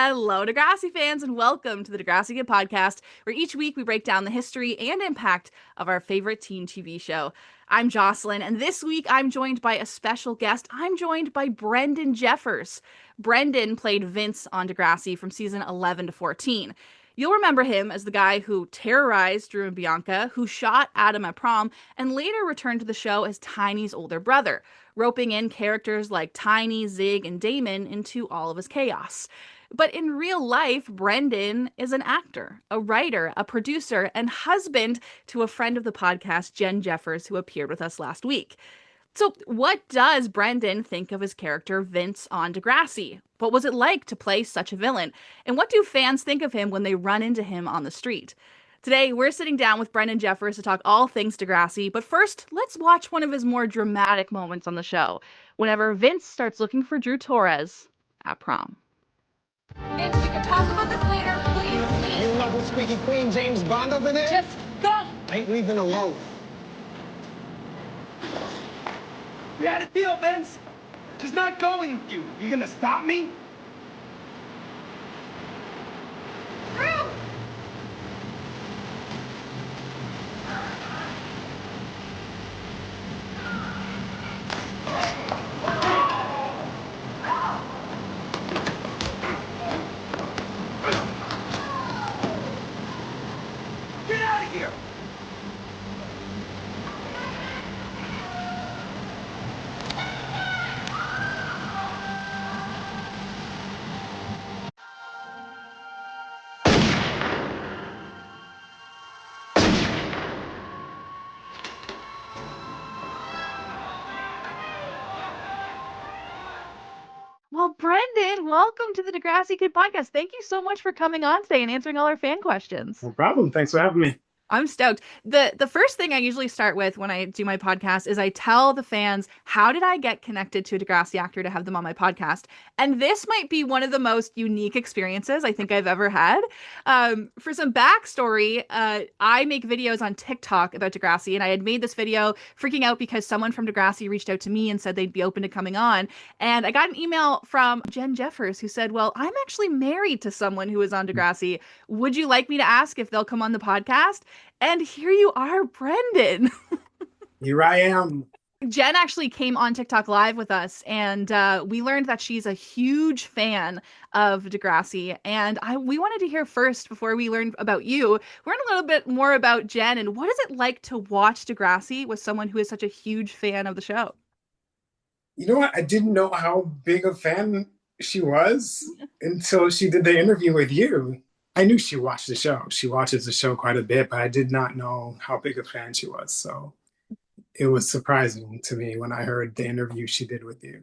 Hello, Degrassi fans, and welcome to the Degrassi Kid podcast, where each week we break down the history and impact of our favorite teen TV show. I'm Jocelyn, and this week I'm joined by a special guest. I'm joined by Brendan Jeffers. Brendan played Vince on Degrassi from season 11 to 14. You'll remember him as the guy who terrorized Drew and Bianca, who shot Adam at prom, and later returned to the show as Tiny's older brother, roping in characters like Tiny, Zig, and Damon into all of his chaos. But in real life, Brendan is an actor, a writer, a producer, and husband to a friend of the podcast, Jen Jeffers, who appeared with us last week. So, what does Brendan think of his character Vince on Degrassi? What was it like to play such a villain? And what do fans think of him when they run into him on the street? Today, we're sitting down with Brendan Jeffers to talk all things Degrassi, but first, let's watch one of his more dramatic moments on the show, whenever Vince starts looking for Drew Torres at prom. Vince, we can talk about this later, please. You know who's squeaky clean, James Bond over there? Just go. I ain't leaving alone. We had a deal, Vince. Just not going with you. You gonna stop me? Get out of here! Well, Brendan, welcome to the Degrassi Kid podcast. Thank you so much for coming on today and answering all our fan questions. No problem. Thanks for having me. I'm stoked. The first thing I usually start with when I do my podcast is I tell the fans, how did I get connected to a Degrassi actor to have them on my podcast? And this might be one of the most unique experiences I think I've ever had. For some backstory, I make videos on TikTok about Degrassi, and I had made this video freaking out because someone from Degrassi reached out to me and said they'd be open to coming on. And I got an email from Jen Jeffers who said, well, I'm actually married to someone who is on Degrassi. Would you like me to ask if they'll come on the podcast? And here you are, Brendan. Here I am. Jen actually came on TikTok live with us, and we learned that she's a huge fan of Degrassi. And we wanted to hear first, before we learn about you, learn a little bit more about Jen and what is it like to watch Degrassi with someone who is such a huge fan of the show? You know what? I didn't know how big a fan she was until she did the interview with you. I knew she watched the show. She watches the show quite a bit, but I did not know how big a fan she was. So it was surprising to me when I heard the interview she did with you.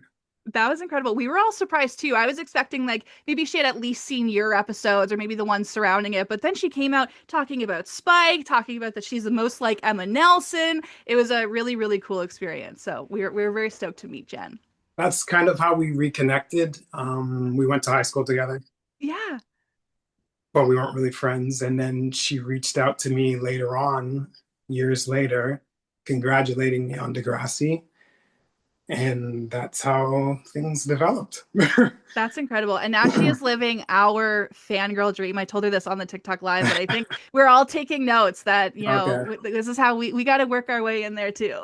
That was incredible. We were all surprised too. I was expecting like maybe she had at least seen your episodes or maybe the ones surrounding it, but then she came out talking about Spike, talking about that she's the most like Emma Nelson. It was a really, really cool experience. So we were very stoked to meet Jen. That's kind of how we reconnected. We went to high school together. Yeah. But we weren't really friends. And then she reached out to me later on, years later, congratulating me on Degrassi. And that's how things developed. That's incredible. And now she is living our fangirl dream. I told her this on the TikTok live, but I think we're all taking notes that, you know, okay, this is how we got to work our way in there too.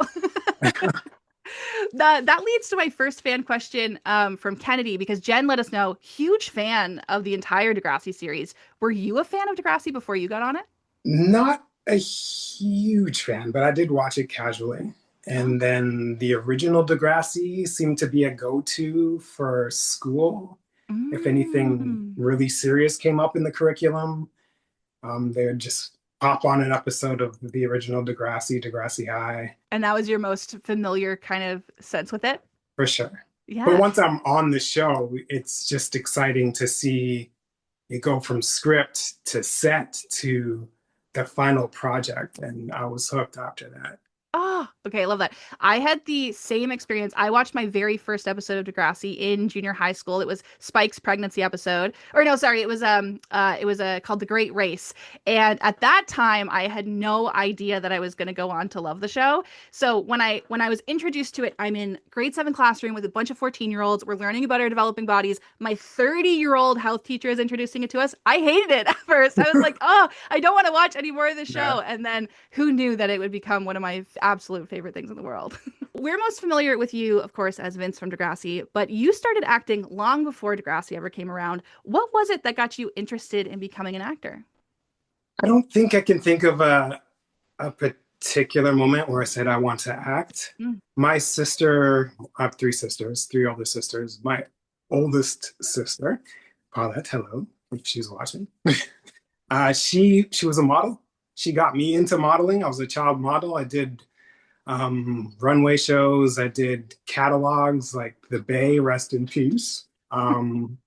That leads to my first fan question from Kennedy, because Jen let us know, huge fan of the entire Degrassi series. Were you a fan of Degrassi before you got on it? Not a huge fan, but I did watch it casually. And then the original Degrassi seemed to be a go-to for school. If anything really serious came up in the curriculum, they would just pop on an episode of the original Degrassi High. And that was your most familiar kind of sense with it? For sure. Yeah. But once I'm on the show, it's just exciting to see it go from script to set to the final project. And I was hooked after that. Oh, Okay, I love that. I had the same experience. I watched my very first episode of Degrassi in junior high school. It was Spike's pregnancy episode. Or no, sorry, it was called The Great Race. And at that time, I had no idea that I was going to go on to love the show. So when I was introduced to it, I'm in grade 7 classroom with a bunch of 14-year-olds. We're learning about our developing bodies. My 30-year-old health teacher is introducing it to us. I hated it at first. I was like, "Oh, I don't want to watch any more of this show." Yeah. And then who knew that it would become one of my absolute favorite things in the world. We're most familiar with you, of course, as Vince from Degrassi, but you started acting long before Degrassi ever came around. What was it that got you interested in becoming an actor? I don't think I can think of a particular moment where I said I want to act. Mm. My sister, I have three sisters, three older sisters. My oldest sister, Paulette, hello, if she's watching. She was a model. She got me into modeling. I was a child model. I did runway shows. I did catalogs like The Bay, rest in peace. And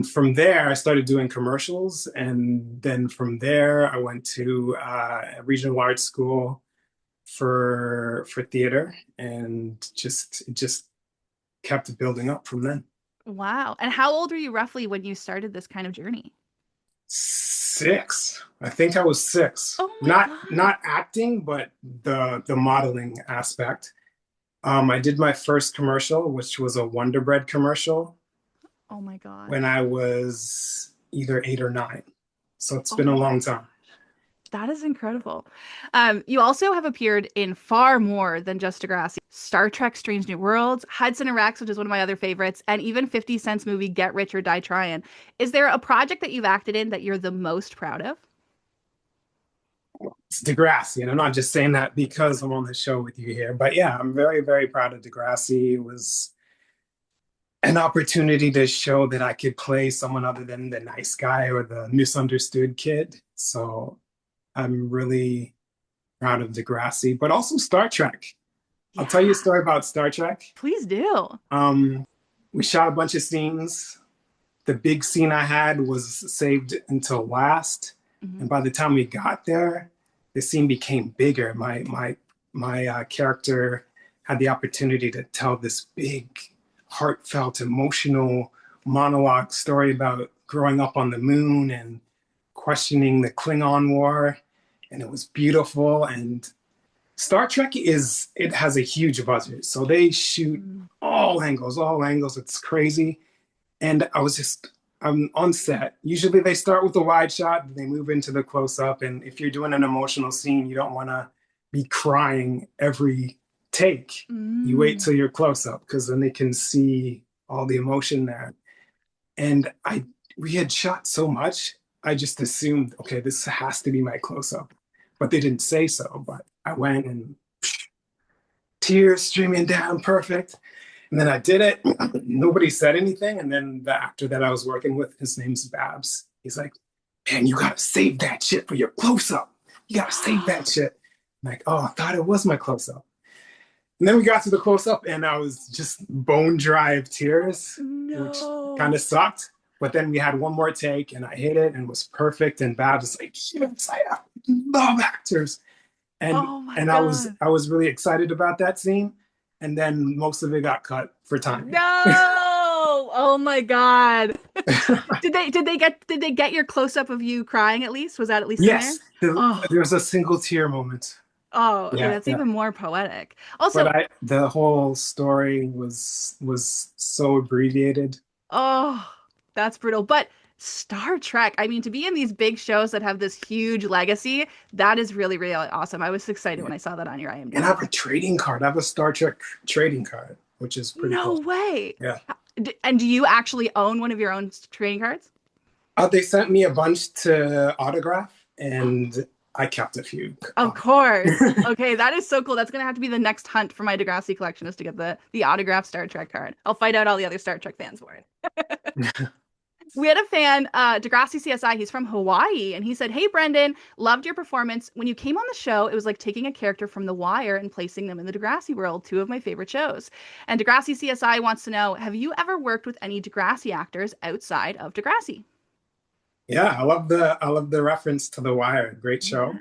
from there, I started doing commercials. And then from there, I went to a regional art school for theater, and it just kept building up from then. Wow. And how old were you roughly when you started this kind of journey? 6. I think I was 6. Oh my Not God. not acting, but the modeling aspect. I did my first commercial, which was a Wonder Bread commercial, Oh my God. when I was either 8 or 9. So it's Oh been a my long time. That is incredible. You also have appeared in far more than just Degrassi. Star Trek Strange New Worlds, Hudson and Rex, which is one of my other favorites, and even 50 Cent's movie Get Rich or Die Tryin'. Is there a project that you've acted in that you're the most proud of? It's Degrassi, and I'm not just saying that because I'm on the show with you here, but yeah, I'm very, very proud of Degrassi. It was an opportunity to show that I could play someone other than the nice guy or the misunderstood kid. So I'm really proud of Degrassi, but also Star Trek. I'll tell you a story about Star Trek. Please do. We shot a bunch of scenes. The big scene I had was saved until last. Mhm. And by the time we got there, the scene became bigger. My character had the opportunity to tell this big, heartfelt, emotional monologue story about growing up on the moon and questioning the Klingon War. And it was beautiful. And Star Trek it has a huge budget. So they shoot all angles. It's crazy. And I'm on set. Usually they start with the wide shot, they move into the close up. And if you're doing an emotional scene, you don't want to be crying every take. You wait till you're close up because then they can see all the emotion there. And we had shot so much, I just assumed, okay, this has to be my close up. But they didn't say so. But I went and tears streaming down, perfect. And then I did it. Nobody said anything. And then the actor that I was working with, his name's Babs. He's like, man, you got to save that shit for your close up. You got to save that shit. I'm like, oh, I thought it was my close up. And then we got to the close up and I was just bone dry of tears, which kind of sucked. But then we had one more take and I hit it and it was perfect. And Babs was like, yes, I love actors. And I was really excited about that scene. And then most of it got cut for time. No! Oh my God. Did they get your close up of you crying at least? Was that at least yes, in there? there was a single tear moment. Oh, okay, that's even more poetic. Also, but the whole story was so abbreviated. Oh, that's brutal. But Star Trek, I mean, to be in these big shows that have this huge legacy, that is really, really awesome. I was excited when I saw that on your IMDb. And I have a trading card. I have a Star Trek trading card, which is pretty cool. No way. Yeah. And do you actually own one of your own trading cards? They sent me a bunch to autograph, and I kept a few. Of course. Okay, that is so cool. That's going to have to be the next hunt for my Degrassi collection, is to get the autographed Star Trek card. I'll fight out all the other Star Trek fans for it. We had a fan, Degrassi CSI, he's from Hawaii, and he said, hey, Brendan, loved your performance. When you came on the show, it was like taking a character from The Wire and placing them in the Degrassi world, 2 of my favorite shows. And Degrassi CSI wants to know, have you ever worked with any Degrassi actors outside of Degrassi? Yeah, I love the reference to The Wire. Great show.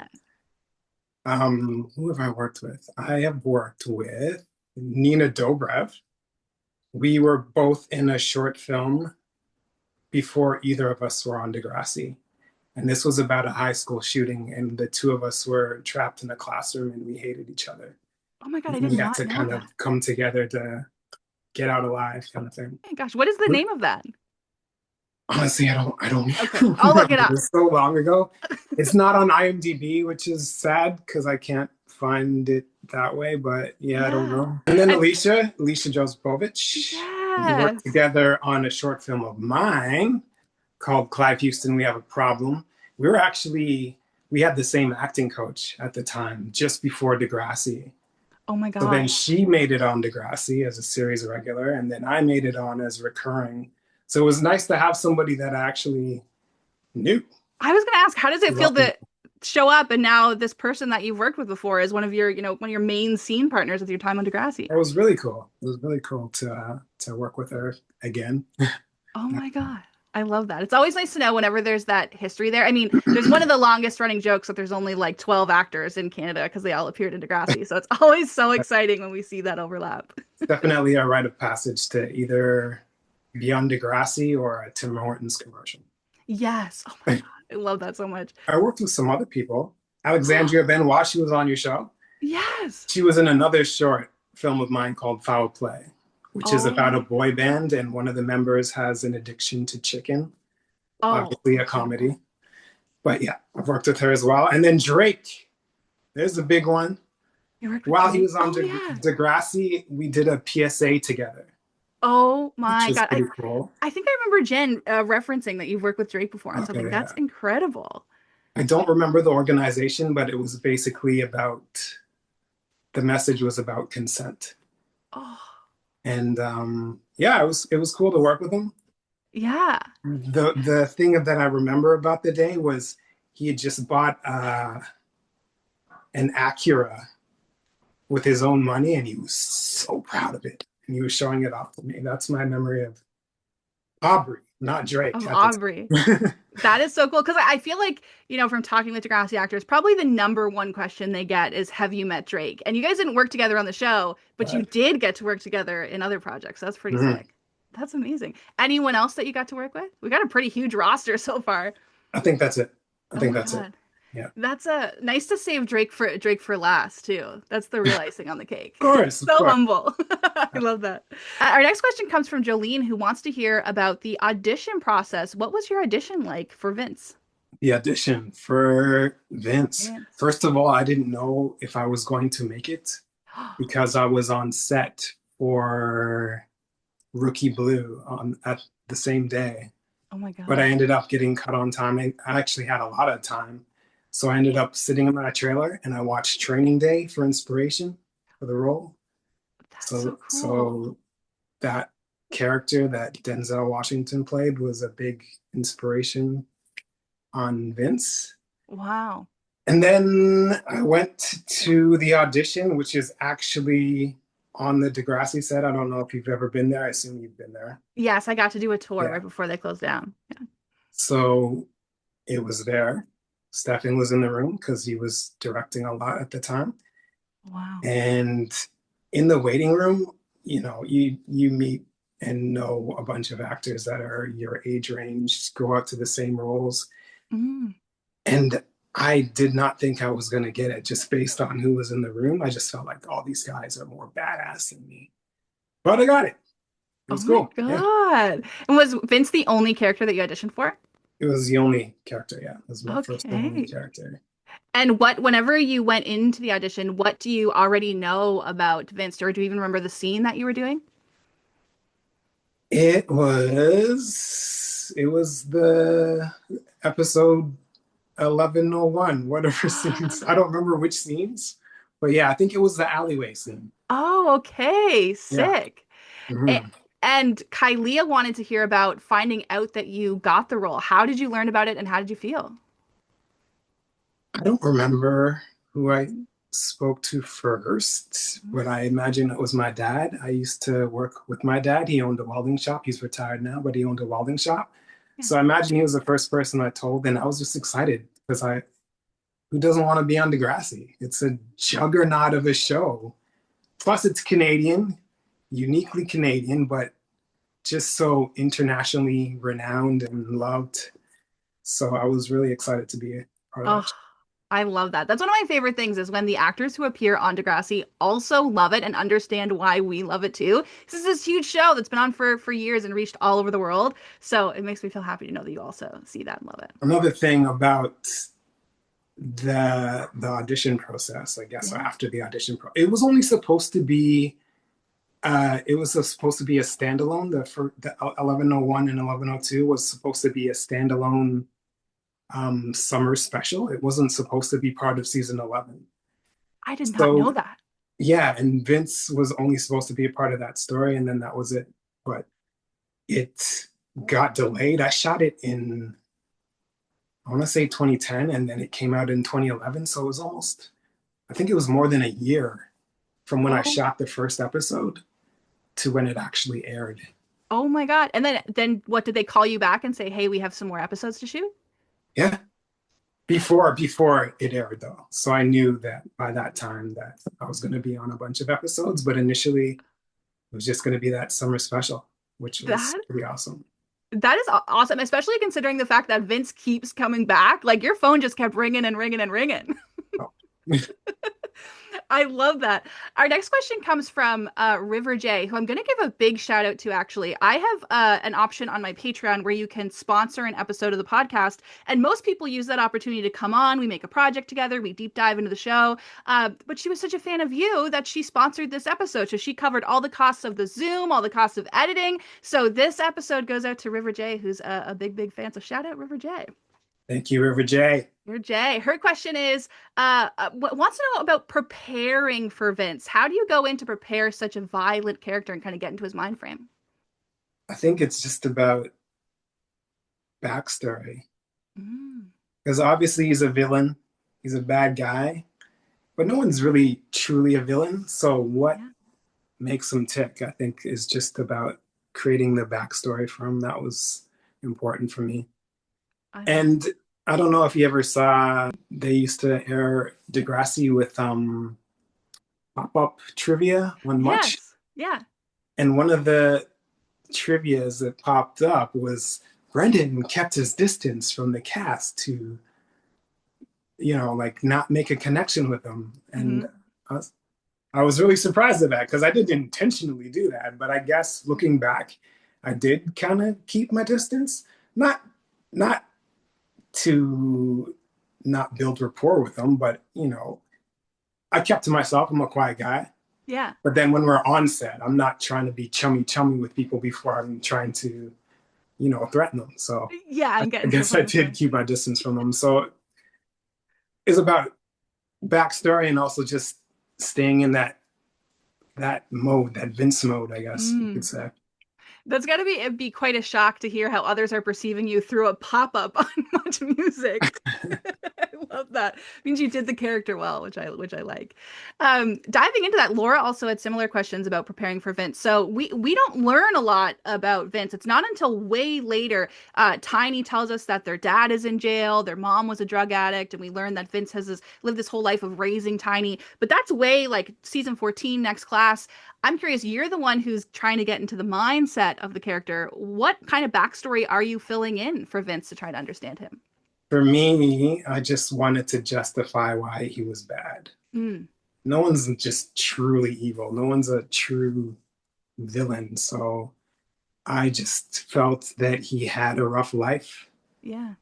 Who have I worked with? I have worked with Nina Dobrev. We were both in a short film before either of us were on Degrassi. And this was about a high school shooting, and the two of us were trapped in a classroom and we hated each other. Oh my God, I And did we had not to know kind that. of come together to get out alive, kind of thing. Oh my gosh, what is the name of that? Honestly, I don't Okay, even I'll look remember. it It up. was so long ago. It's not on IMDb, which is sad because I can't find it that way. But yeah, I don't Yeah. know. And then And Alicia Jospovich, we worked yes. together on a short film of mine called Clive Houston, We Have a Problem. We were actually, we had the same acting coach at the time, just before Degrassi. Oh my So then God. she made it on Degrassi as a series regular, and then I made it on as recurring. So it was nice to have somebody that I actually knew. I was gonna ask, how does it feel Loved to show up and now this person that you've worked with before is one of your, one of your main scene partners with your time on Degrassi? It was really cool. It was really cool to work with her again. Oh my God. I love that. It's always nice to know whenever there's that history there. I mean, there's one of the longest running jokes that there's only like 12 actors in Canada because they all appeared in Degrassi. So it's always so exciting when we see that overlap. Definitely a rite of passage to either be on Degrassi or a Tim Hortons commercial. Yes. Oh my God. I love that so much. I worked with some other people. Alexandria Benoit, she was on your show. Yes. She was in another short film of mine called Foul Play, which is about a boy band, and one of the members has an addiction to chicken. Obviously a comedy. But yeah, I've worked with her as well. And then Drake, there's a big one. While he was on Degrassi, we did a PSA together. Oh my which was God. pretty cool. I think I remember Jen referencing that you've worked with Drake before on something. That's incredible. I don't remember the organization, but it was basically about, the message was about consent. Oh. And yeah, it was cool to work with him. Yeah. The thing that I remember about the day was he had just bought an Acura with his own money, and he was so proud of it. And he was showing it off to me. That's my memory of Aubrey, not Drake. Of Aubrey. That is so cool because I feel like, from talking with Degrassi actors, probably the number one question they get is, have you met Drake? And you guys didn't work together on the show, but you did get to work together in other projects. That's pretty sick. That's amazing. Anyone else that you got to work with? We got a pretty huge roster so far. I think that's it. I think that's it. Yeah. That's nice to save Drake for last too. That's the real icing on the cake. Of course. So humble. I love that. Our next question comes from Jolene, who wants to hear about the audition process. What was your audition like for Vince? The audition for Vince. First of all, I didn't know if I was going to make it because I was on set for Rookie Blue at the same day. Oh my God. But I ended up getting cut on time. I actually had a lot of time. So I ended up sitting in my trailer and I watched Training Day for inspiration for the role. That's so cool. So that character that Denzel Washington played was a big inspiration on Vince. Wow. And then I went to the audition, which is actually on the Degrassi set. I don't know if you've ever been there. I assume you've been there. Yes, I got to do a tour right before they closed down. Yeah. So it was there. Stefan was in the room because he was directing a lot at the time. Wow. And in the waiting room, you meet and know a bunch of actors that are your age range, go out to the same roles. And I did not think I was going to get it just based on who was in the room. I just felt like all these guys are more badass than me. But I got it. It was cool. Oh my God. Yeah. And was Vince the only character that you auditioned for? It was the only character, yeah. It was my first only character. And whenever you went into the audition, what do you already know about Vince? Or do you even remember the scene that you were doing? It was the episode 1101, whatever scenes. I don't remember which scenes, but yeah, I think it was the alleyway scene. Oh, okay. Sick. Yeah. And Kylea wanted to hear about finding out that you got the role. How did you learn about it and how did you feel? I don't remember who I spoke to first, but I imagine it was my dad. I used to work with my dad. He owned a welding shop. He's retired now, but he owned a welding shop. Yeah. So I imagine he was the first person I told, and I was just excited because who doesn't want to be on Degrassi? It's a juggernaut of a show. Plus, it's Canadian, uniquely Canadian, but just so internationally renowned and loved. So I was really excited to be a part of Oh, that. I love that. That's one of my favorite things is when the actors who appear on Degrassi also love it and understand why we love it too. This is this huge show that's been on for years and reached all over the world. So it makes me feel happy to know that you also see that and love it. Another thing about the audition process, I guess, after the audition it was only supposed to be it was supposed to be a standalone. The 1101 and 1102 was supposed to be a standalone summer special. It wasn't supposed to be part of season 11. I did not So know that. yeah, and Vince was only supposed to be a part of that story, and then that was it. But it got delayed. I shot it in, I want to say 2010, and then it came out in 2011. So it was almost, I think it was more than a year from when I shot the first episode to when it actually aired. Oh my God. And then what, did they call you back and say, hey, we have some more episodes to shoot? Yeah. Before it aired though. So I knew that by that time that I was going to be on a bunch of episodes, but initially it was just going to be that summer special, which was pretty awesome. That is awesome, especially considering the fact that Vince keeps coming back. Like your phone just kept ringing and ringing and ringing. Oh. I love that. Our next question comes from River J, who I'm going to give a big shout out to, actually. I have an option on my Patreon where you can sponsor an episode of the podcast. And most people use that opportunity to come on. We make a project together. We deep dive into the show. But she was such a fan of you that she sponsored this episode. So she covered all the costs of the Zoom, all the costs of editing. So this episode goes out to River J, who's a big, big fan. So shout out River J. Thank you, River J. River J. Her question is, wants to know about preparing for Vince. How do you go in to prepare such a violent character and kind of get into his mind frame? I think it's just about backstory. Because obviously he's a villain. He's a bad guy. But no one's really truly a villain. So what makes him tick, I think, is just about creating the backstory for him. That was important for me. And I don't know if you ever saw, they used to air Degrassi with pop-up trivia on Much. Yes. Yeah. And one of the trivias that popped up was Brendan kept his distance from the cast to, like not make a connection with them. And I was really surprised at that because I didn't intentionally do that. But I guess looking back, I did kind of keep my distance. Not to not build rapport with them, but I kept to myself. I'm a quiet guy. Yeah. But then when we're on set, I'm not trying to be chummy with people before I'm trying to, threaten them. So yeah, I guess I did keep my distance from them. So it's about backstory and also just staying in that mode, that Vince mode, I guess you could say. That's got to be quite a shock to hear how others are perceiving you through a pop-up on Much Music. I love that. Means you did the character well, which I like. Diving into that, Laura also had similar questions about preparing for Vince. So we don't learn a lot about Vince. It's not until way later. Tiny tells us that their dad is in jail, their mom was a drug addict, and we learn that Vince has lived this whole life of raising Tiny. But that's way like season 14, Next Class. I'm curious, you're the one who's trying to get into the mindset of the character. What kind of backstory are you filling in for Vince to try to understand him? For me, I just wanted to justify why he was bad. No one's just truly evil. No one's a true villain. So I just felt that he had a rough life. Yeah.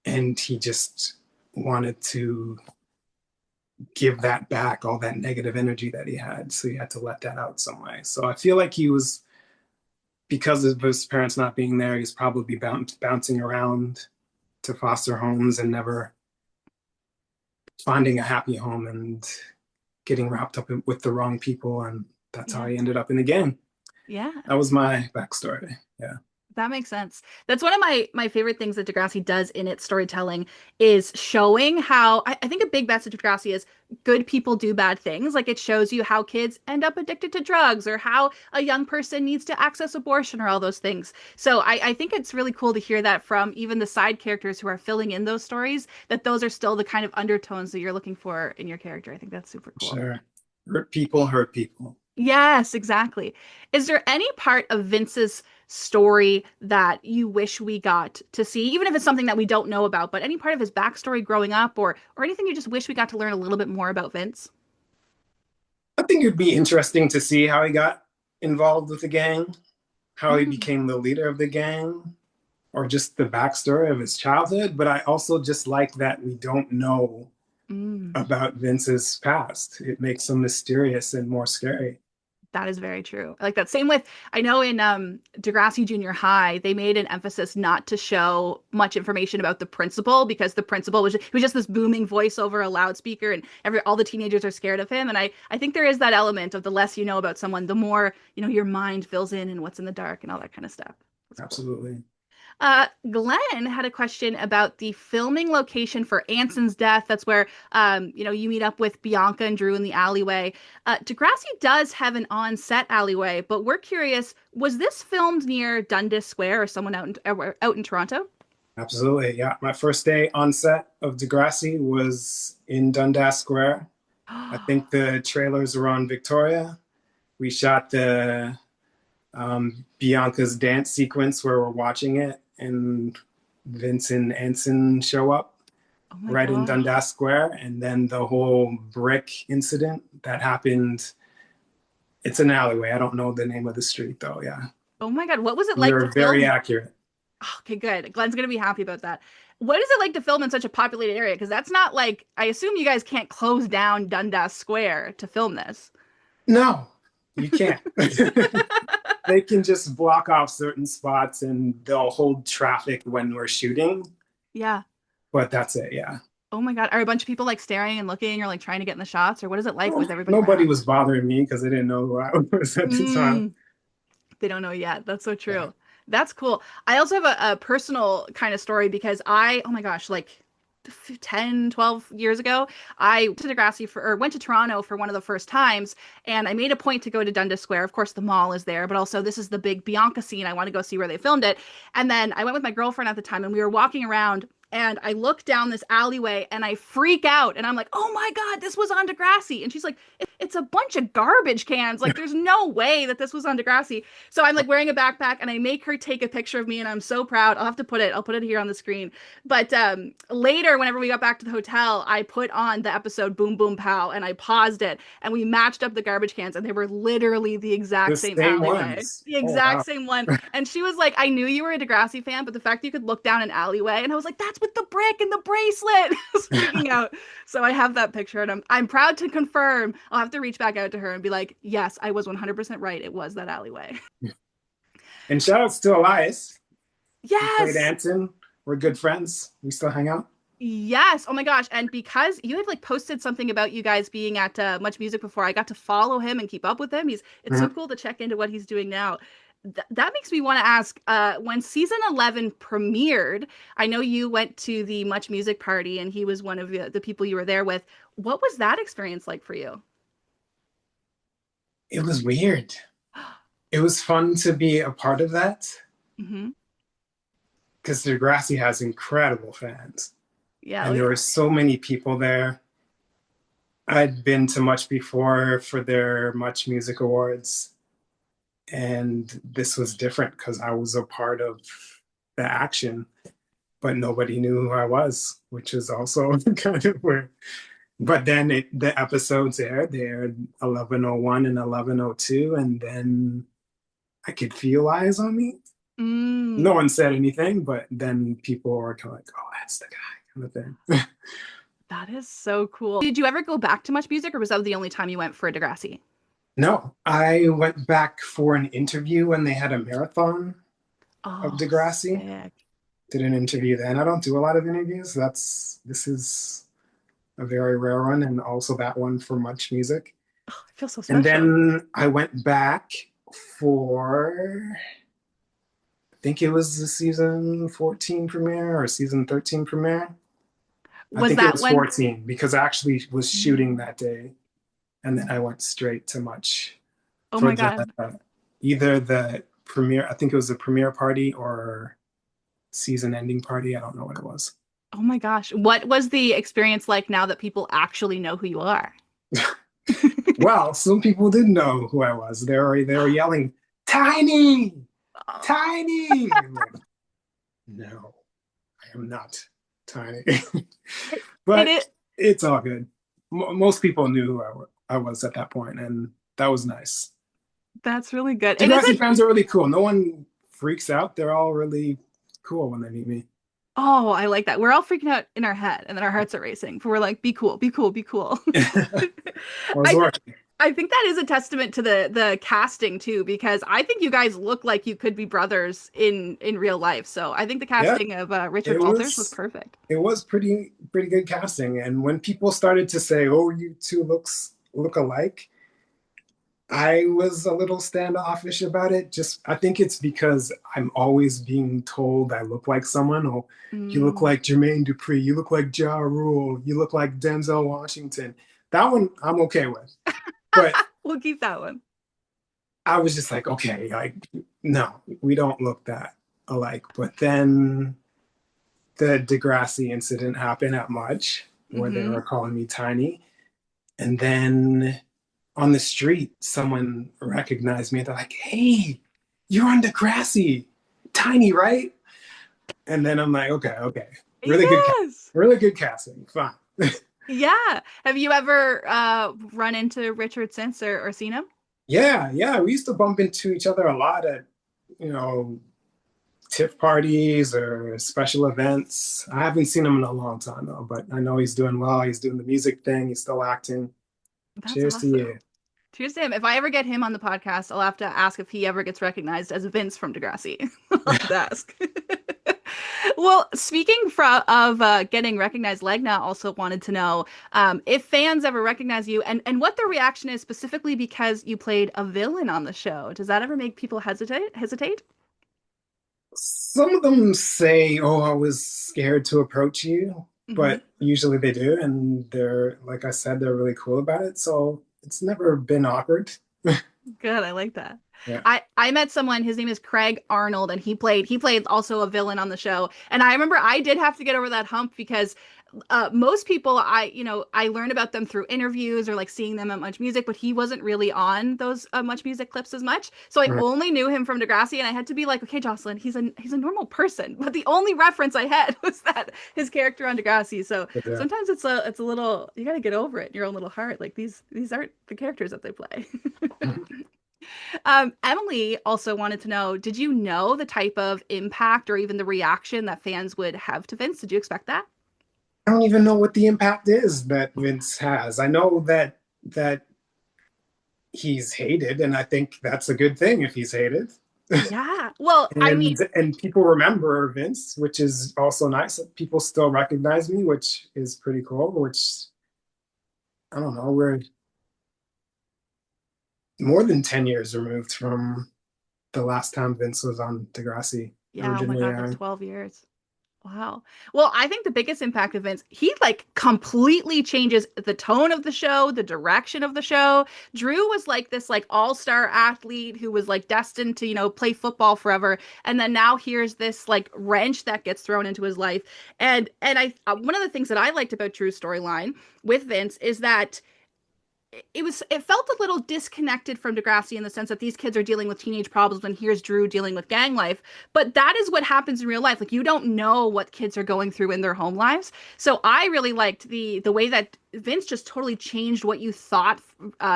And he just wanted to give that back, all that negative energy that he had. So he had to let that out some way. So I feel like he was, because of his parents not being there, he's probably bouncing around to foster homes and never finding a happy home and getting wrapped up with the wrong people. And that's how he ended up in the game. Yeah. That was my backstory. Yeah. That makes sense. That's one of my favorite things that Degrassi does in its storytelling is showing how I think a big message of Degrassi is good people do bad things. Like it shows you how kids end up addicted to drugs or how a young person needs to access abortion or all those things. So I think it's really cool to hear that from even the side characters who are filling in those stories, that those are still the kind of undertones that you're looking for in your character. I think that's super cool. Sure. Hurt people hurt people. Yes, exactly. Is there any part of Vince's story that you wish we got to see, even if it's something that we don't know about, but any part of his backstory growing up or anything you just wish we got to learn a little bit more about Vince? I think it'd be interesting to see how he got involved with the gang, how he Mm, became the leader of the gang, or just the backstory of his childhood. But I also just like that we don't know mm. about Vince's past. It makes him mysterious and more scary. That is very true. I like that. Same with, I know in Degrassi Junior High, they made an emphasis not to show much information about the principal because the principal was just this booming voice over a loudspeaker and all the teenagers are scared of him. And I think there is that element of the less you know about someone, the more, your mind fills in and what's in the dark and all that kind of stuff. That's cool. Absolutely. Glenn had a question about the filming location for Anson's death. That's where, you meet up with Bianca and Drew in the alleyway. Degrassi does have an on-set alleyway, but we're curious, was this filmed near Dundas Square or someone out in Toronto? Absolutely. Yeah. My first day on set of Degrassi was in Dundas Square. I think the trailers were on Victoria. We shot the Bianca's dance sequence where we're watching it, and Vince and Anson show up Oh my right in gosh. Dundas Square. And then the whole brick incident that happened, it's an alleyway. I don't know the name of the street though. Yeah. Oh my God. What was it We like to were very film? accurate. Oh, okay, good. Glenn's gonna be happy about that. What is it like to film in such a populated area? Because that's not like, I assume you guys can't close down Dundas Square to film this. No, you can't. They can just block off certain spots and they'll hold traffic when we're shooting, Yeah. but that's it. Yeah. Oh my God. Are a bunch of people like staring and looking or like trying to get in the shots? Or what is it like with everybody Nobody around? was bothering me because they didn't know who I was at the time. Mm, they don't know yet. That's so Yeah. true. That's cool. I also have a personal kind of story because oh my gosh, like 10, 12 years ago, I went to went to Toronto for one of the first times, and I made a point to go to Dundas Square. Of course, the mall is there, but also this is the big Bianca scene. I want to go see where they filmed it. And then I went with my girlfriend at the time, and we were walking around. And I look down this alleyway and I freak out and I'm like, oh my God, this was on Degrassi. And she's like, it's a bunch of garbage cans. Like, there's no way that this was on Degrassi. So I'm like wearing a backpack and I make her take a picture of me and I'm so proud. I'll put it here on the screen. But later, whenever we got back to the hotel, I put on the episode Boom Boom Pow and I paused it and we matched up the garbage cans and they were literally the The exact same same alleyway. ones. The Oh, exact wow. same one. And she was like, I knew you were a Degrassi fan, but the fact that you could look down an alleyway and I was like, that's with the brick and the bracelet. I was freaking out. So I have that picture and I'm proud to confirm. I'll have to reach back out to her and be like, yes, I was 100% right. It was that alleyway. And shout outs to Elias. He played Yes. Anson. We're good friends. We still hang out. Yes. Oh my gosh. And because you had like posted something about you guys being at Much Music before, I got to follow him and keep up with him. It's so Mhm. cool to check into what he's doing now. That makes me want to ask, when season 11 premiered, I know you went to the Much Music party and he was one of the people you were there with. What was that experience like for you? It was weird. It was fun to be a part of that Hmm. because Degrassi has incredible fans. Yeah. And there were so many people there. I'd been to Much before for their Much Music Awards. And this was different because I was a part of the action, but nobody knew who I was, which is also kind of weird. But then the episodes aired. They aired 11:01 and 11:02, and then I could feel eyes on me. No Mm, one said anything, but then people were kind of like, "Oh, that's the guy," kind of thing. that is so cool. Did you ever go back to Much Music or was that the only time you went for Degrassi? No, I went back for an interview when they had a marathon of Oh, Degrassi. sick. Did an interview then. I don't do a lot of interviews. This is a very rare one, and also that one for Much Music. Oh, I feel so And special. then I went back for think it was the season 14 premiere or season 13 premiere. I Was think it that was when? 14 because I actually was shooting Mm. that day, and then I went straight to much Oh for my the God. either the premiere. I think it was the premiere party or season ending party. I don't know what it was. Oh my gosh. What was the experience like now that people actually know who you are? Well, some people didn't know who I was. They were yelling, "Tiny, Tiny!" I'm like, no, I am not Tiny. It, it, But it it's all good. Most people knew who I was at that point, and that was nice. that's really good. It is Degrassi a fans are really cool. No one freaks out. They're all really cool when they meet me. Oh, I like that. We're all freaking out in our head and then our hearts are racing. But we're like, be cool, be cool, be cool. I was I working. I think that is a testament to the casting too, because I think you guys look like you could be brothers in real life. So I think the Yeah, casting of Richard it Walters was was perfect. it was pretty good casting. And when people started to say, "Oh, you two look alike," I was a little standoffish about it. Just I think it's because I'm always being told I look like someone. Oh, you look Mm. like Jermaine Dupri. You look like Ja Rule. You look like Denzel Washington. That one I'm okay with. But We'll keep that one. I was just like, okay, like no, we don't look that alike. But then the Degrassi incident happened at Mudge, where they Hmm. were calling me Tiny, and then on the street, someone recognized me. They're like, "Hey, you're on Degrassi, Tiny, right?" And then I'm like, "Okay, okay, Yes. really good casting, fine." Yeah. Have you ever run into Richard since or seen him? Yeah, yeah, we used to bump into each other a lot at, you know, TIFF parties or special events. I haven't seen him in a long time though, but I know he's doing well. He's doing the music thing. He's still acting. That's Cheers to awesome. you. Cheers to him. If I ever get him on the podcast, I'll have to ask if he ever gets recognized as Vince from Degrassi. I'll have to ask. Well, speaking of getting recognized, Legna also wanted to know if fans ever recognize you and what their reaction is specifically because you played a villain on the show. Does that ever make people hesitate? Some of them say, "Oh, I was scared to approach you," Hmm. but usually they do, and they're, like I said, they're really cool about it. So it's never been awkward. Good, I like that. Yeah. I met someone, his name is Craig Arnold, and he played also a villain on the show. And I remember I did have to get over that hump because most people I learned about them through interviews or like seeing them at Much Music, but he wasn't really on those Much Music clips as much. So I Mhm. only knew him from Degrassi, and I had to be like, okay, Jocelyn, he's a normal person. But the only reference I had was that his character on Degrassi. So But, yeah. sometimes it's a little you got to get over it in your own little heart. Like these aren't the characters that they play. Emily also wanted to know, did you know the type of impact or even the reaction that fans would have to Vince? Did you expect that? I don't even know what the impact is that Vince has. I know that he's hated, and I think that's a good thing if he's hated. Yeah. Well, I mean, And people remember Vince, which is also nice. People still recognize me, which is pretty cool. Which I don't know, we're more than 10 years removed from the last time Vince was on Degrassi yeah, oh my originally God, like airing. 12 years. Wow. Well, I think the biggest impact of Vince, he like completely changes the tone of the show, the direction of the show. Drew was like this like all-star athlete who was like destined to, play football forever. And then now here's this like wrench that gets thrown into his life. And I one of the things that I liked about Drew's storyline with Vince is that it felt a little disconnected from Degrassi in the sense that these kids are dealing with teenage problems and here's Drew dealing with gang life. But that is what happens in real life. Like you don't know what kids are going through in their home lives. So I really liked the way that Vince just totally changed what you thought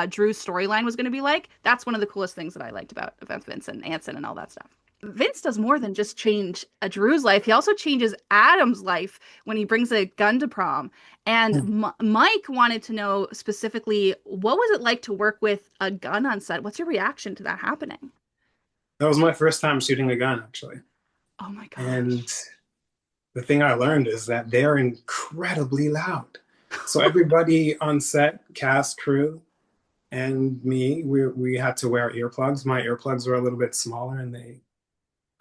Drew's storyline was going to be like. That's one of the coolest things that I liked about Vince and Anson and all that stuff. Vince does more than just change a Drew's life. He also changes Adam's life when he brings a gun to prom. And Mike wanted to know specifically, what was it like to work with a gun on set? What's your reaction to that happening? That was my first time shooting a gun, actually. Oh my And gosh. the thing I learned is that they're incredibly loud. So everybody on set, cast, crew, and me, we had to wear earplugs. My earplugs were a little bit smaller, and they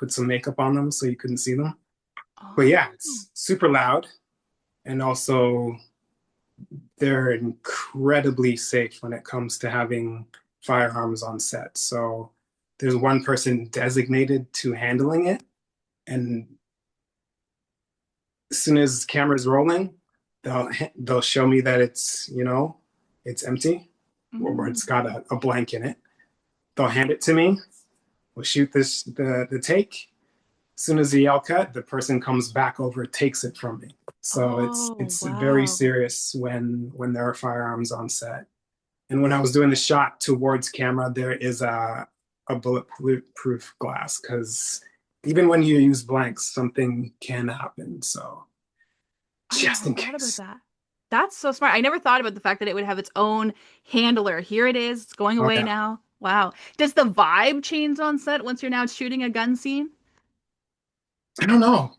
put some makeup on them so you couldn't see them. But Oh. yeah, it's super loud. And also, they're incredibly safe when it comes to having firearms on set. So there's one person designated to handling it. And as soon as camera's rolling, they'll show me that it's, it's empty or it's got a blank in it. They'll hand it to me. We'll shoot the take. As soon as the yell cut, the person comes back over, takes it from me. So it's very serious when there are firearms on set. And when I was doing the shot towards camera, there is a bulletproof glass because even when you use blanks, something can happen. So just in case. That's so smart. I never thought about the fact that it would have its own handler. Here it is. It's going away now. Wow. Does the vibe change on set once you're now shooting a gun scene? I don't know.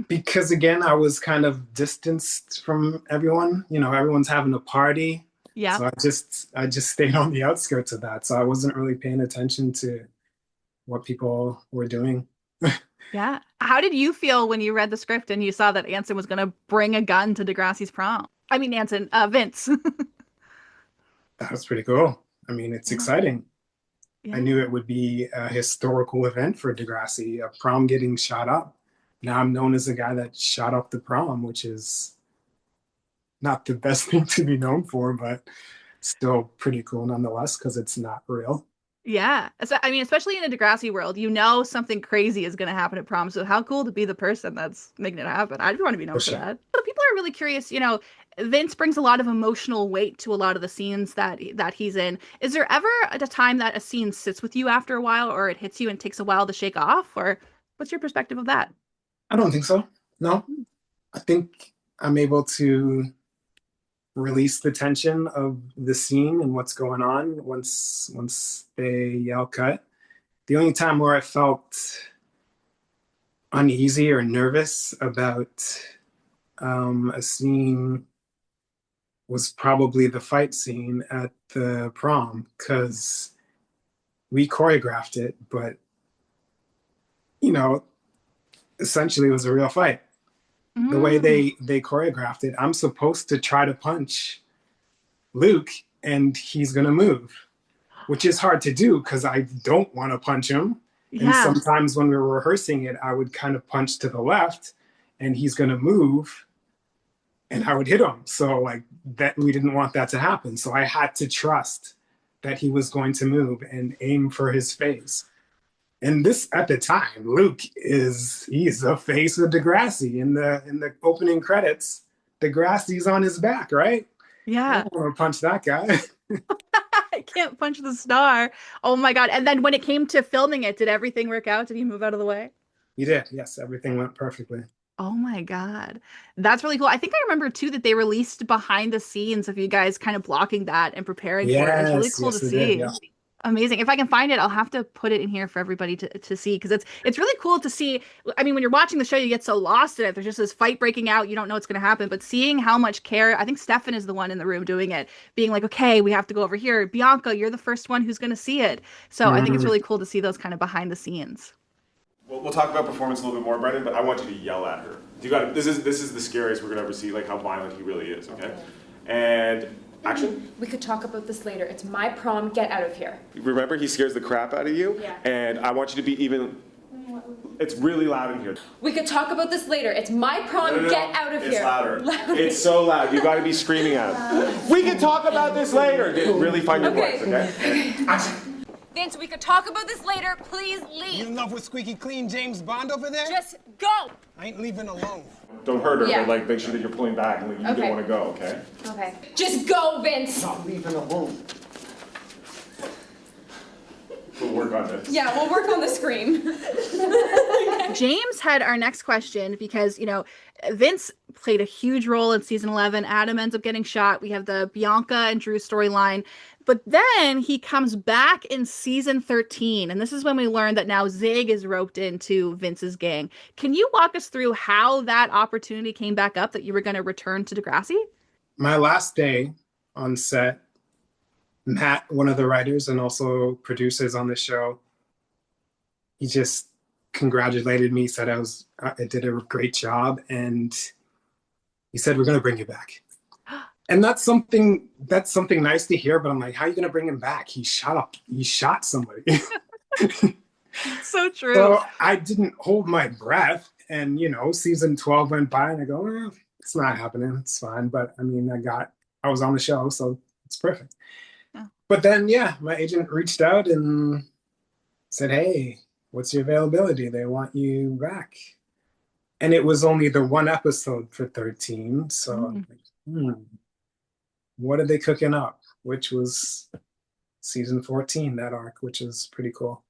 Because again, I was kind of distanced from everyone. Everyone's having a party. Yeah. So I just stayed on the outskirts of that. So I wasn't really paying attention to what people were doing. Yeah. How did you feel when you read the script and you saw that Anson was going to bring a gun to Degrassi's prom? I mean, Vince. That was pretty cool. I mean, it's exciting. Yeah. I knew it would be a historical event for Degrassi, a prom getting shot up. Now I'm known as the guy that shot up the prom, which is not the best thing to be known for, but still pretty cool nonetheless because it's not real. Yeah. So, I mean, especially in a Degrassi world, something crazy is going to happen at prom. So how cool to be the person that's making it happen. I'd want to be known for that. But people are really curious, Vince brings a lot of emotional weight to a lot of the scenes that he's in. Is there ever a time that a scene sits with you after a while or it hits you and takes a while to shake off? Or what's your perspective of that? I don't think so. No. I think I'm able to release the tension of the scene and what's going on once they yell cut. The only time where I felt uneasy or nervous about a scene was probably the fight scene at the prom because we choreographed it, but essentially it was a real fight. The way they choreographed it, I'm supposed to try to punch Luke and he's gonna move, which is hard to do because I don't want to punch him. Yeah. And sometimes when we were rehearsing it, I would kind of punch to the left and he's gonna move and I would hit him. So that we didn't want that to happen. So I had to trust that he was going to move and aim for his face. And this, at the time, Luke he's the face of Degrassi. In the opening credits, Degrassi's on his back, right? Yeah. I don't want to punch that guy. I can't punch the star. Oh my God. And then when it came to filming it, did everything work out? Did he move out of the way? He did. Yes, everything went perfectly. Oh my God. That's really cool. I think I remember too that they released behind the scenes of you guys kind of blocking that and preparing for it. It's really cool to see. Did, yeah. Amazing. If I can find it, I'll have to put it in here for everybody to see because it's really cool to see. I mean, when you're watching the show, you get so lost in it. There's just this fight breaking out. You don't know what's going to happen. But seeing how much care, I think Stefan is the one in the room doing it, being like, okay, we have to go over here. Bianca, you're the first one who's going to see it. So I think it's really cool to see those kind of behind the scenes. We'll talk about performance a little bit more, Brendan, but I want you to yell at her. This is the scariest we're going to ever see, how violent he really is, okay? And action. We could talk about this later. It's my prom. Get out of here. Remember, he scares the crap out of you? Yeah. And I want you to be even... It's really loud in here. We could talk about this later. It's my prom. No. Get out of here. It's louder. It's so loud. You got to be screaming at him. We can talk about this later. Really find your voice, okay? Action. Vince, we could talk about this later. Please leave. You in love with squeaky clean James Bond over there? Just go. I ain't leaving alone. Don't hurt her, Yeah. but make sure that you're pulling back and you don't want to go, okay? Okay. Just go, Vince. Not leaving alone. We'll work on this. Yeah, we'll work on the screen. James had our next question because, Vince played a huge role in season 11. Adam ends up getting shot. We have the Bianca and Drew storyline. But then he comes back in season 13. And this is when we learn that now Zig is roped into Vince's gang. Can you walk us through how that opportunity came back up that you were going to return to Degrassi? My last day on set, Matt, one of the writers and also producers on the show, he just congratulated me, said I did a great job, and he said, we're going to bring you back. And that's something nice to hear, but I'm like, how are you going to bring him back? He shot somebody. So true. So I didn't hold my breath, and season 12 went by, and I go, well, it's not happening. It's fine. But I mean, I was on the show, so it's perfect. Yeah. But then, my agent reached out and said, hey, what's your availability? They want you back. And it was only the one episode for 13. So I'm like, what are they cooking up? Which was season 14, that arc, which is pretty cool.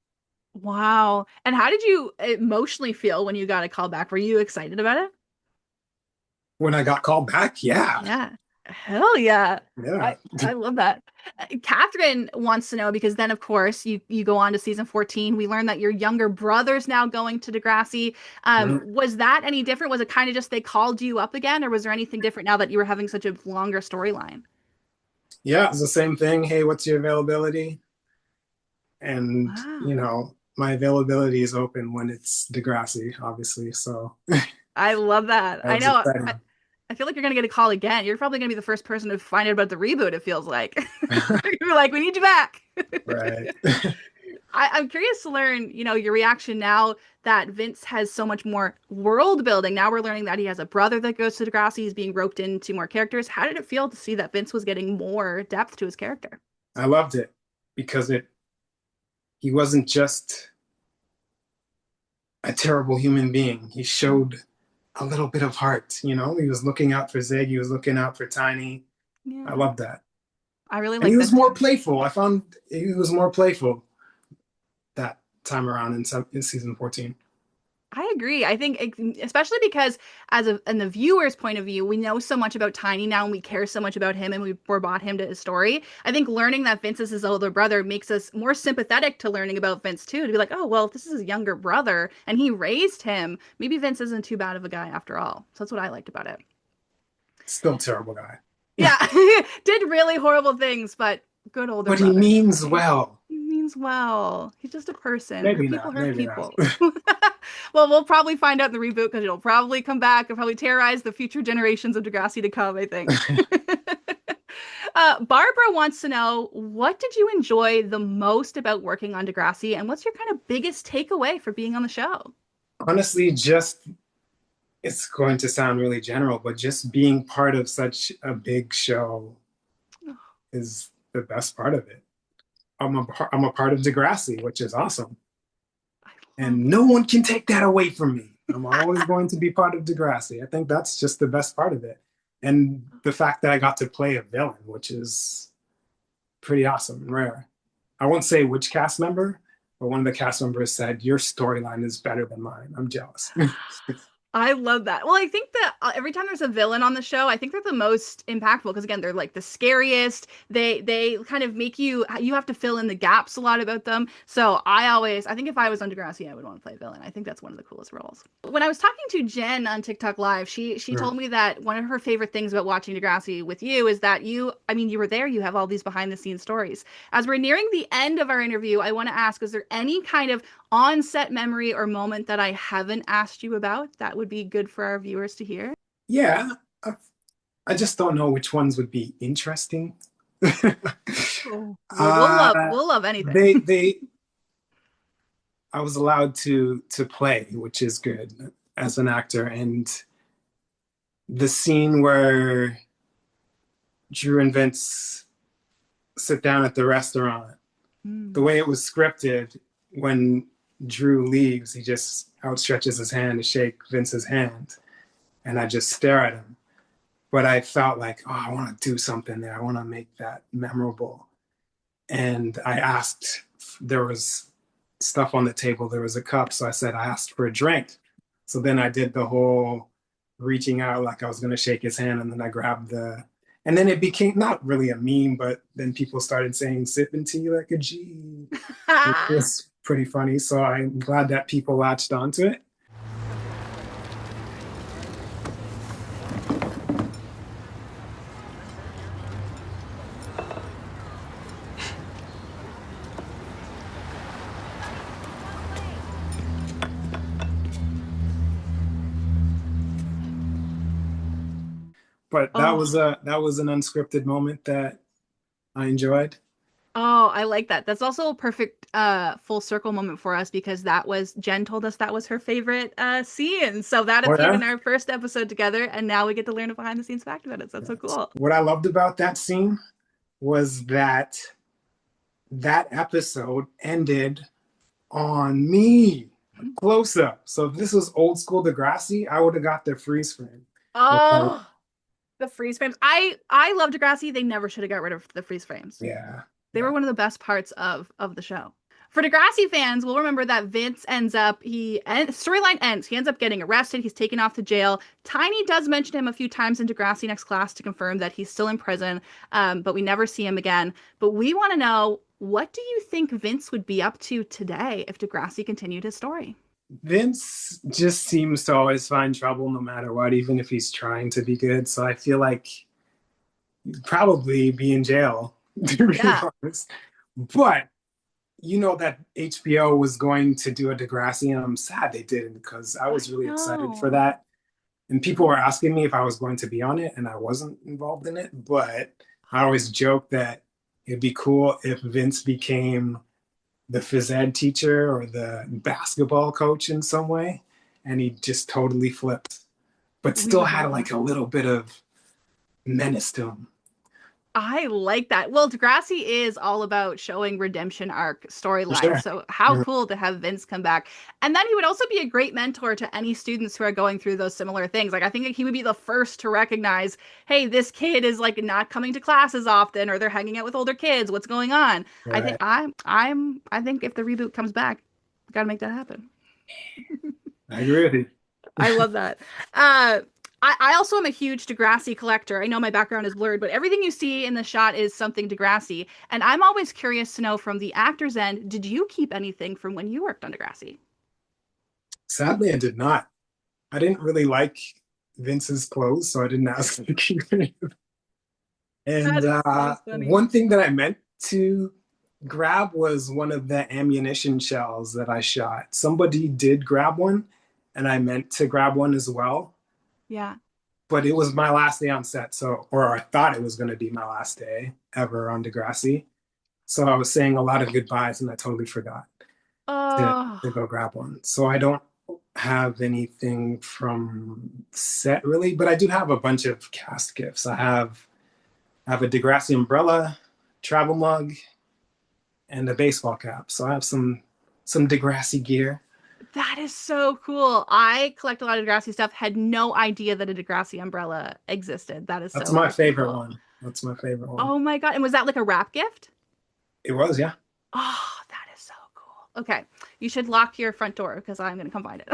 Wow. And how did you emotionally feel when you got a call back? Were you excited about it? When I got called back, yeah. Yeah. Hell yeah. Yeah. I love that. Catherine wants to know, because then, of course, you go on to season 14. We learned that your younger brother's now going to Degrassi. Was that any different? Was it kind of just they called you up again, or was there anything different now that you were having such a longer storyline? Yeah, it's the same thing. Hey, what's your availability? And, my availability is open when it's Degrassi, obviously. So I love that. I know. Exciting. I feel like you're going to get a call again. You're probably going to be the first person to find out about the reboot, it feels like. You're like, we need you back. Right. I'm curious to learn, your reaction now that Vince has so much more world building. Now we're learning that he has a brother that goes to Degrassi. He's being roped into more characters. How did it feel to see that Vince was getting more depth to his character? I loved it because he wasn't just a terrible human being. He showed a little bit of heart, he was looking out for Zig. He was looking out for Tiny. Yeah. I love that. I really like that. He was more too. playful. I found he was more playful that time around in season 14. I agree. I think, especially because in the viewer's point of view, we know so much about Tiny now and we care so much about him and we're bought him to his story. I think learning that Vince is his older brother makes us more sympathetic to learning about Vince too, to be like, oh, well, if this is his younger brother and he raised him, maybe Vince isn't too bad of a guy after all. So that's what I liked about it. Still a terrible guy. Yeah. Did really horrible things, but good older brother. But he means well. He means well. He's just a person. Maybe people not. hurt Maybe people. Not. Well, we'll probably find out in the reboot because it'll probably come back and probably terrorize the future generations of Degrassi to come, I think. Barbara wants to know, what did you enjoy the most about working on Degrassi, and what's your kind of biggest takeaway for being on the show? Honestly, it's going to sound really general, but just being part of such a big show is the best part of it. I'm a part of Degrassi, which is awesome. And no one can take that away from me. I'm always going to be part of Degrassi. I think that's just the best part of it. And the fact that I got to play a villain, which is pretty awesome and rare. I won't say which cast member, but one of the cast members said, your storyline is better than mine. I'm jealous. I love that. Well, I think that every time there's a villain on the show, I think they're the most impactful because, again, they're like the scariest. They kind of make you have to fill in the gaps a lot about them. So I think if I was on Degrassi, I would want to play a villain. I think that's one of the coolest roles. When I was talking to Jen on TikTok Live, she told me that one of her favorite things about watching Degrassi with you is that you were there. You have all these behind the scenes stories. As we're nearing the end of our interview, I want to ask, is there any kind of on-set memory or moment that I haven't asked you about that would be good for our viewers to hear? Yeah, I just don't know which ones would be interesting. We'll love anything. I was allowed to play, which is good as an actor, and the scene where Drew and Vince sit down at the restaurant, the way it was scripted, when Drew leaves, he just outstretches his hand to shake Vince's hand, and I just stare at him. But I felt like, I want to do something there. I want to make that memorable. And I asked, there was stuff on the table. There was a cup. So I asked for a drink. So then I did the whole reaching out like I was going to shake his hand. And then I grabbed and then it became not really a meme, but then people started saying, sipping tea like a G. It was pretty funny. So I'm glad that people latched onto it. But Oh, that was an unscripted moment that I enjoyed. oh, I like that. That's also a perfect full circle moment for us because that was Jen told us that was her favorite scene. So that Oh appeared yeah. in our first episode together, and now we get to learn a behind the scenes fact about it. So that's so cool. What I loved about that scene was that that episode ended on me, close up. So if this was old school Degrassi, I would have got the freeze frame. Like, Oh, the freeze frames. I love Degrassi. They never should have got rid of the freeze frames. yeah. They were one of the best parts of the show. For Degrassi fans, we'll remember that Vince storyline ends. He ends up getting arrested. He's taken off to jail. Tiny does mention him a few times in Degrassi Next Class to confirm that he's still in prison, but we never see him again. But we want to know, what do you think Vince would be up to today if Degrassi continued his story? Vince just seems to always find trouble no matter what, even if he's trying to be good. So I feel like he'd probably be in jail, to be Yeah. honest. But you know that HBO was going to do a Degrassi, and I'm sad they didn't because I was really excited for that. And people were asking me if I was going to be on it, and I wasn't involved in it. But I always joke that it'd be cool if Vince became the phys ed teacher or the basketball coach in some way, and he just totally flipped, but still had like a little bit of menace to him. I like that. Well, Degrassi is all about showing redemption arc storyline. Sure. So how Yeah. cool to have Vince come back. And then he would also be a great mentor to any students who are going through those similar things. Like I think he would be the first to recognize, hey, this kid is like not coming to class as often, or they're hanging out with older kids. What's going on? Right. I think if the reboot comes back, we gotta make that happen. I agree with you. I love that. I also am a huge Degrassi collector. I know my background is blurred, but everything you see in the shot is something Degrassi. And I'm always curious to know from the actor's end, did you keep anything from when you worked on Degrassi? Sadly, I did not. I didn't really like Vince's clothes, so I didn't ask him to keep any of them. And That is so funny. one thing that I meant to grab was one of the ammunition shells that I shot. Somebody did grab one, and I meant to grab one as well. Yeah. But it was my last day on set, or I thought it was going to be my last day ever on Degrassi. So I was saying a lot of goodbyes, and I totally forgot to go grab one. So I don't have anything from set really, but I do have a bunch of cast gifts. I have a Degrassi umbrella, travel mug, and a baseball cap. So I have some Degrassi gear. That is so cool. I collect a lot of Degrassi stuff. Had no idea that a Degrassi umbrella existed. That's so my favorite cool. one. That's my favorite one. Oh my God. And was that like a wrap gift? It was, yeah. Oh, that is so cool. Okay. You should lock your front door because I'm going to come find it.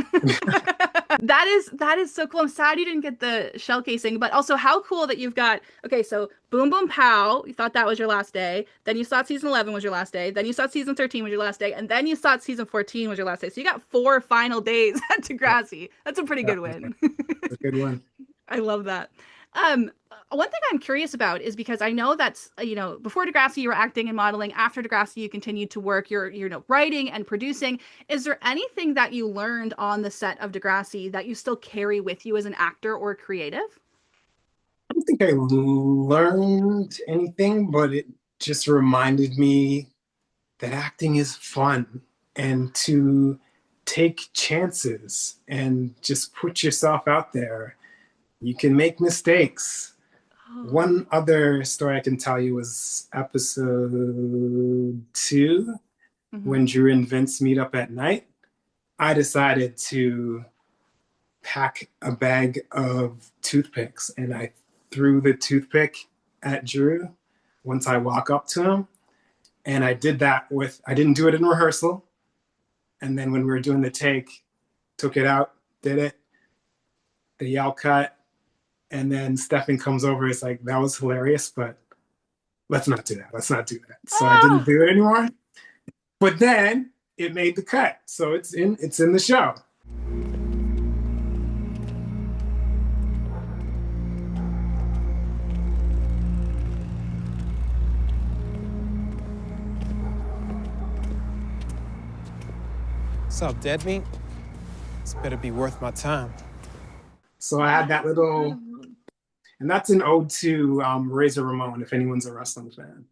That is so cool. I'm sad you didn't get the shell casing, but also how cool that you've got, okay, so Boom Boom Pow, you thought that was your last day. Then you thought season 11 was your last day. Then you thought season 13 was your last day. And then you thought season 14 was your last day. So you got 4 final days at Degrassi. That's a pretty good win. It's a good one. I love that. One thing I'm curious about is because I know that's, before Degrassi, you were acting and modeling. After Degrassi, you continued to work, you're writing and producing. Is there anything that you learned on the set of Degrassi that you still carry with you as an actor or creative? I don't think I learned anything, but it just reminded me that acting is fun and to take chances and just put yourself out there. You can make mistakes. Oh. One other story I can tell you was episode 2, when Drew and Vince meet up at night. I decided to pack a bag of toothpicks, and I threw the toothpick at Drew once I walk up to him. And I did that I didn't do it in rehearsal. And then when we were doing the take, took it out, did it. The yell cut. And then Stefan comes over. It's like, that was hilarious, but let's not do that. Let's not do that. So I didn't do it anymore. But then it made the cut. So it's in the show. What's up, dead meat? This better be worth my time. So I had that little, And that's an ode to Razor Ramon, if anyone's a wrestling fan.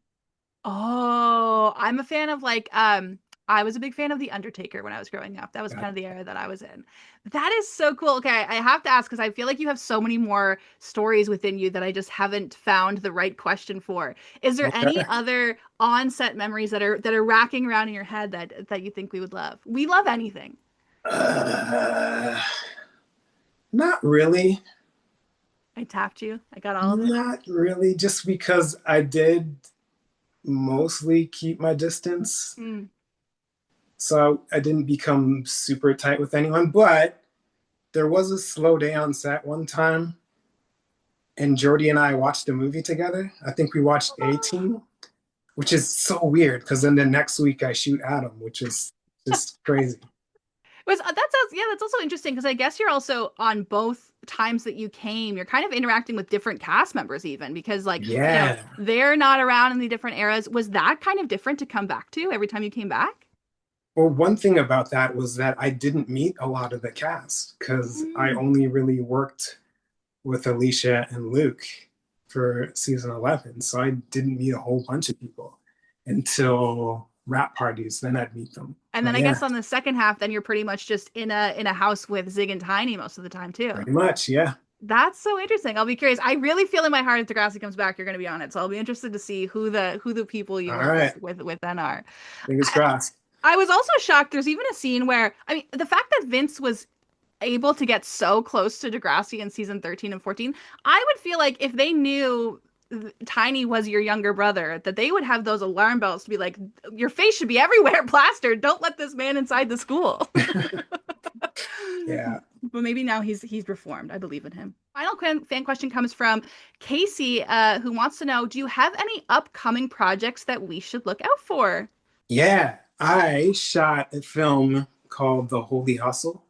Oh, I'm a fan of like I was a big fan of The Undertaker when I was growing up. That was kind of the era that I was in. That is so cool. Okay, I have to ask because I feel like you have so many more stories within you that I just haven't found the right question for. Is there any other on-set memories that are racking around in your head that you think we would love? We love anything. Not really. I tapped you. I got all of it. Not really, just because I did mostly keep my distance. Mm. So I didn't become super tight with anyone, but there was a slow day on set one time, and Jody and I watched a movie together. I think we watched A-Team, which is so weird because then the next week I shoot Adam, which is just crazy. That's also interesting because I guess you're also on both times that you came, you're kind of interacting with different cast members even because Yeah. they're not around in the different eras. Was that kind of different to come back to every time you came back? Well, one thing about that was that I didn't meet a lot of the cast because I only really worked with Alicia and Luke for season 11. So I didn't meet a whole bunch of people until rap parties. Then I'd meet them. And then I guess on the second half, then you're pretty much just in a house with Zig and Tiny most of the time too. Pretty much, yeah. That's so interesting. I'll be curious. I really feel in my heart if Degrassi comes back, you're going to be on it. So I'll be interested to see who the people you work with then are. Fingers crossed. I was also shocked. There's even a scene where, I mean, the fact that Vince was able to get so close to Degrassi in season 13 and 14, I would feel like if they knew Tiny was your younger brother, that they would have those alarm bells to be like, your face should be everywhere plastered. Don't let this man inside the school. Yeah. But maybe now he's reformed. I believe in him. Final fan question comes from Casey, who wants to know, do you have any upcoming projects that we should look out for? Yeah, I shot a film called The Holy Hustle.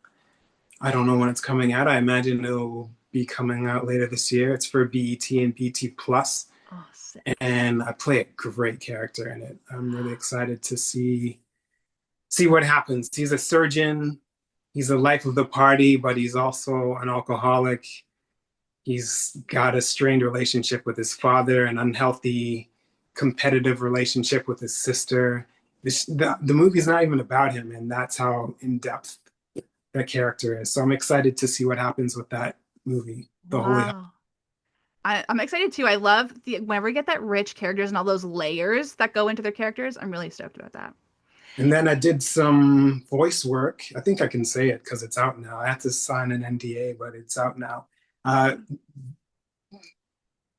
I don't know when it's coming out. I imagine it'll be coming out later this year. It's for BET and BT Plus. Oh, sick. And I play a great character in it. I'm really excited to see what happens. He's a surgeon. He's the life of the party, but he's also an alcoholic. He's got a strained relationship with his father, an unhealthy competitive relationship with his sister. The movie's not even about him, and that's how in-depth that character is. So I'm excited to see what happens with that movie, The Holy Hustle. I'm excited too. I love whenever we get that rich characters and all those layers that go into their characters. I'm really stoked about that. And then I did some voice work. I think I can say it because it's out now. I had to sign an NDA, but it's out now.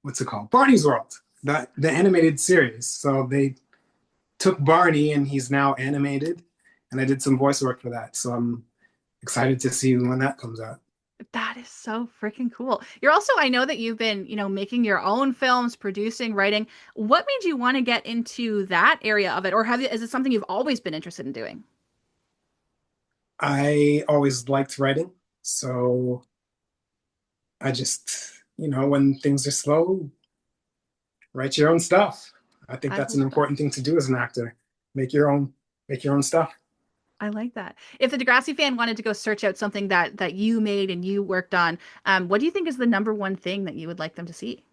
What's it called? Barney's World, the animated series. So they took Barney and he's now animated, and I did some voice work for that. So I'm excited to see when that comes out. That is so freaking cool. You're also, I know that you've been, making your own films, producing, writing. What made you want to get into that area of it? Or is it something you've always been interested in doing? I always liked writing. So I just, when things are slow, write your own stuff. I think that's an important thing to do as an actor. Make your own stuff. I like that. If the Degrassi fan wanted to go search out something that you made and you worked on, what do you think is the number one thing that you would like them to see?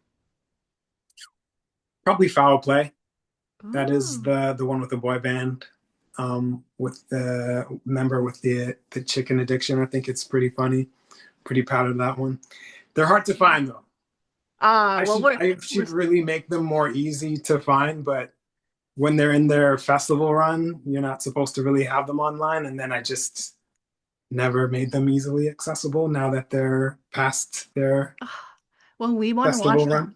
Probably Foul Play. Ooh. That is the one with the boy band, with the member with the chicken addiction. I think it's pretty funny. Pretty proud of that one. They're hard to find though. I should really make them more easy to find, but when they're in their festival run, you're not supposed to really have them online. And then I just never made them easily accessible now that they're past their we want to watch them.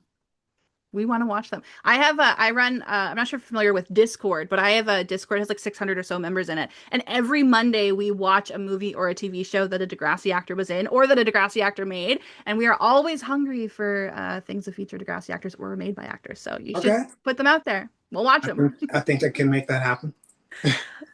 We want to watch them. I run, I'm not sure if you're familiar with Discord, but I have a Discord, it has like 600 or so members in it. And every Monday we watch a movie or a TV show that a Degrassi actor was in or that a Degrassi actor made. And we are always hungry for things that feature Degrassi actors or made by actors. So you should put them out there. We'll watch them. I think I can make that happen.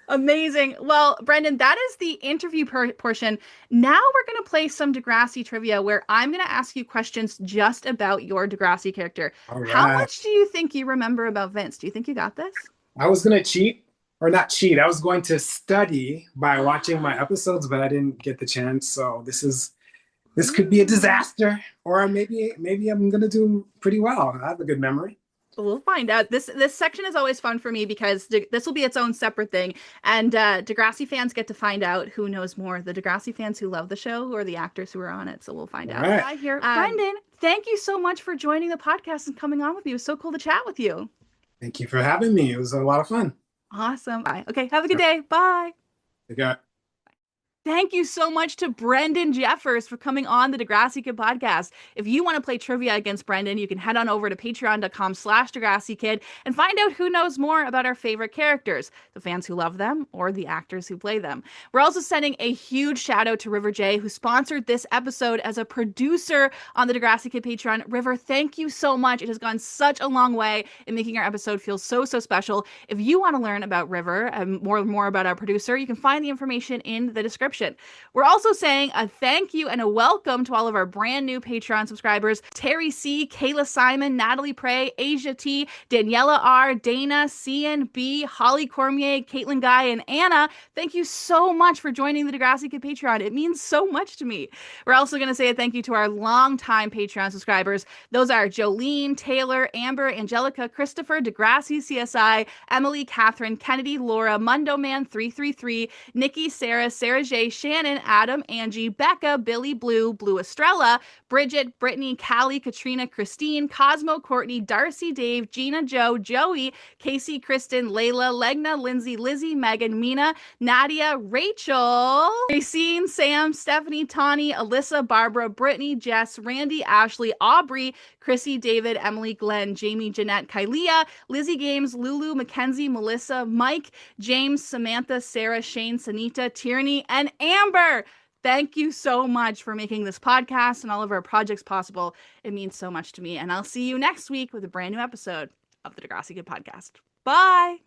Amazing. Well, Brendan, that is the interview portion. Now we're going to play some Degrassi trivia where I'm going to ask you questions just about your Degrassi character. Right. How much do you think you remember about Vince? Do you think you got this? I was going to cheat, or not cheat. I was going to study by watching my episodes, but I didn't get the chance. So this is this could be a disaster, or maybe I'm gonna do pretty well. I have a good memory. We'll find out. This section is always fun for me because this will be its own separate thing, and Degrassi fans get to find out who knows more: the Degrassi fans who love the show, or the actors who are on it. So we'll find out. Right. I hear, Brendan, thank you so much for joining the podcast and coming on with me. It was so cool to chat with you. Thank you for having me. It was a lot of fun. Awesome. Bye. Okay, have a good day. Bye. Take care. Thank you so much to Brendan Jeffers for coming on the Degrassi Kid podcast. If you want to play trivia against Brendan, you can head on over to patreon.com/Degrassi Kid and find out who knows more about our favorite characters, the fans who love them or the actors who play them. We're also sending a huge shout out to River J, who sponsored this episode as a producer on the Degrassi Kid Patreon. River, thank you so much. It has gone such a long way in making our episode feel so special. If you want to learn about River and more about our producer, you can find the information in the description. We're also saying a thank you and a welcome to all of our brand new Patreon subscribers: Terry C, Kayla Simon, Natalie Prey, Asia T, Daniela R, Dana, Cian B, Holly Cormier, Caitlin Guy, and Anna. Thank you so much for joining the Degrassi Kid Patreon. It means so much to me. We're also going to say a thank you to our longtime Patreon subscribers. Those are Jolene, Taylor, Amber, Angelica, Christopher, Degrassi, CSI, Emily, Catherine, Kennedy, Laura, Mundo Man 333, Nikki, Sarah, Sarah J, Shannon, Adam, Angie, Becca, Billy, Blue Estrella, Bridget, Brittany, Callie, Katrina, Christine, Cosmo, Courtney, Darcy, Dave, Gina, Joe, Joey, Casey, Kristen, Layla, Legna, Lindsay, Lizzie, Megan, Mina, Nadia, Rachel, Racine, Sam, Stephanie, Tawny, Alyssa, Barbara, Brittany, Jess, Randy, Ashley, Aubrey, Chrissy, David, Emily, Glenn, Jamie, Jeanette, Kylea, Lizzie Games, Lulu, Mackenzie, Melissa, Mike, James, Samantha, Sarah, Shane, Sanita, Tierney, and Amber. Thank you so much for making this podcast and all of our projects possible. It means so much to me. And I'll see you next week with a brand new episode of the Degrassi Kid podcast. Bye.